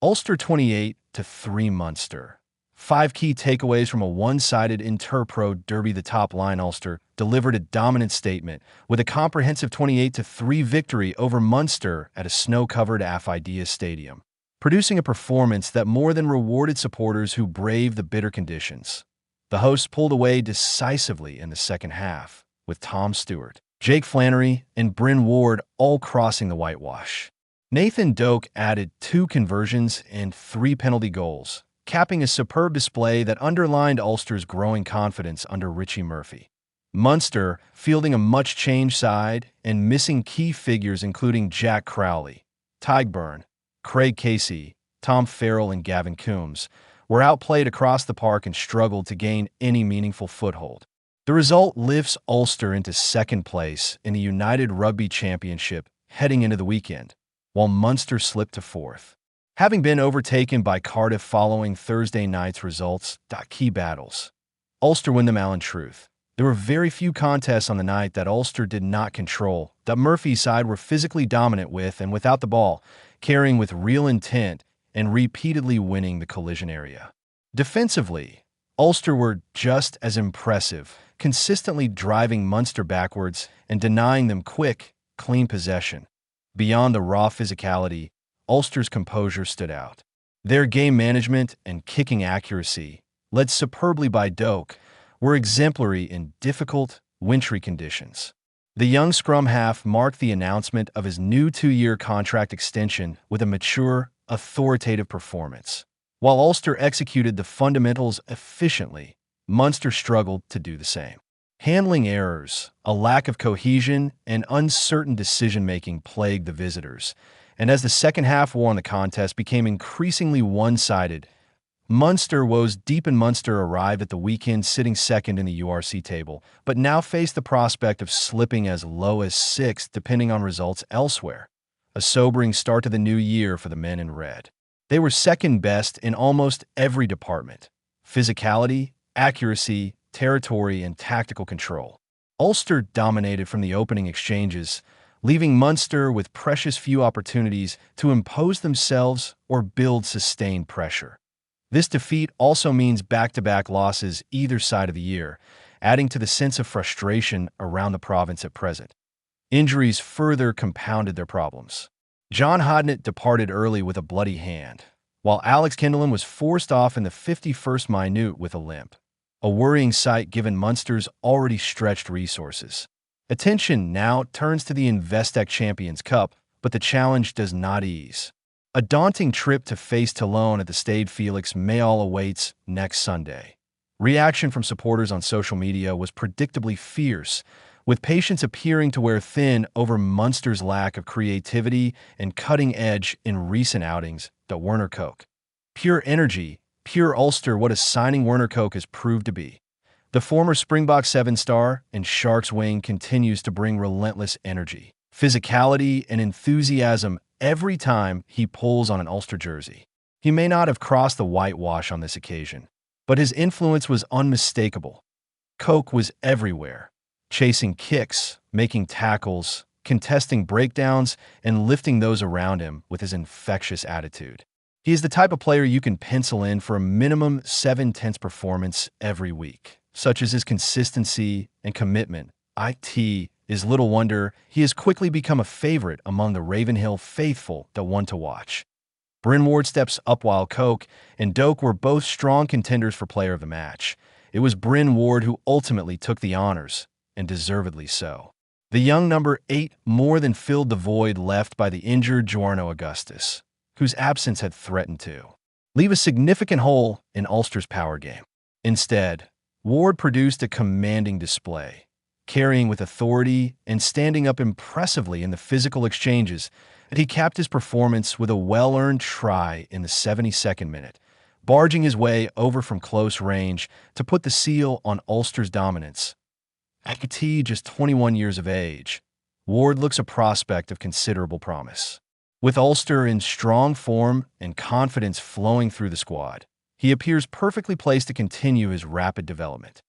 Ulster 28-3 Munster. 5 key takeaways from a one-sided Interpro Derby. The top line: Ulster delivered a dominant statement with a comprehensive 28-3 victory over Munster at a snow-covered Affidea Stadium, producing a performance that more than rewarded supporters who braved the bitter conditions. The hosts pulled away decisively in the second half, with Tom Stewart, Flannery and Bryn Ward all crossing the whitewash. Nathan Doak added 2 conversions and 3 penalty goals, capping a superb display that underlined Ulster's growing confidence under Richie Murphy. Munster, fielding a much-changed side and missing key figures including Jack Crowley, Beirne, Casey, Tom Farrell and Gavin Coombs, were outplayed across the park and struggled to gain any meaningful foothold. The result lifts Ulster into second place in the United Rugby Championship heading into the weekend, while Munster slipped to fourth. Having been overtaken by Cardiff following Thursday night's results, key battles. Ulster win them all. In truth, there were very few contests on the night that Ulster did not control, that Murphy's side were physically dominant with and without the ball, carrying with real intent and repeatedly winning the collision area. Defensively, Ulster were just as impressive, consistently driving Munster backwards and denying them quick, clean possession. Beyond the raw physicality, Ulster's composure stood out. Their game management and kicking accuracy, led superbly by Doak, were exemplary in difficult, wintry conditions. The young scrum half marked the announcement of his new 2-year contract extension with a mature, authoritative performance. While Ulster executed the fundamentals efficiently, Munster struggled to do the same. Handling errors, a lack of cohesion, and uncertain decision-making plagued the visitors, and as the second half wore on, the contest became increasingly one-sided. Munster woes deepened. Munster arrived at the weekend sitting second in the URC table, but now faced the prospect of slipping as low as 6th depending on results elsewhere. A sobering start to the new year for the men in red. They were second best in almost every department: physicality, accuracy, territory, and tactical control. Ulster dominated from the opening exchanges, leaving Munster with precious few opportunities to impose themselves or build sustained pressure. This defeat also means back-to-back losses either side of the year, adding to the sense of frustration around the province at present. Injuries further compounded their problems. John Hodnett departed early with a bloody hand, while Alex Kindelan was forced off in the 51st minute with a limp. A worrying sight given Munster's already stretched resources. Attention now turns to the Investec Champions Cup, but the challenge does not ease. A daunting trip to face Toulon at the Stade Félix Mayol awaits next Sunday. Reaction from supporters on social media was predictably fierce, with patience appearing to wear thin over Munster's lack of creativity and cutting edge in recent outings. Werner Kok. Pure energy, pure Ulster. What a signing Werner Kok has proved to be. The former Springbok 7-star and Sharks wing continues to bring relentless energy, physicality, and enthusiasm every time he pulls on an Ulster jersey. He may not have crossed the whitewash on this occasion, but his influence was unmistakable. Kok was everywhere, chasing kicks, making tackles, contesting breakdowns, and lifting those around him with his infectious attitude. He is the type of player you can pencil in for a minimum 7/10 performance every week. Such as his consistency and commitment. It is little wonder he has quickly become a favorite among the Ravenhill faithful that want to watch. Bryn Ward steps up while Kok and Doak were both strong contenders for player of the match. It was Bryn Ward who ultimately took the honors, and deservedly so. The young number 8 more than filled the void left by the injured Joarno Augustus, whose absence had threatened to leave a significant hole in Ulster's power game. Instead, Ward produced a commanding display, carrying with authority and standing up impressively in the physical exchanges, and he capped his performance with a well-earned try in the 72nd minute, barging his way over from close range to put the seal on Ulster's dominance. At just 21 years of age, Ward looks a prospect of considerable promise. With Ulster in strong form and confidence flowing through the squad, he appears perfectly placed to continue his rapid development.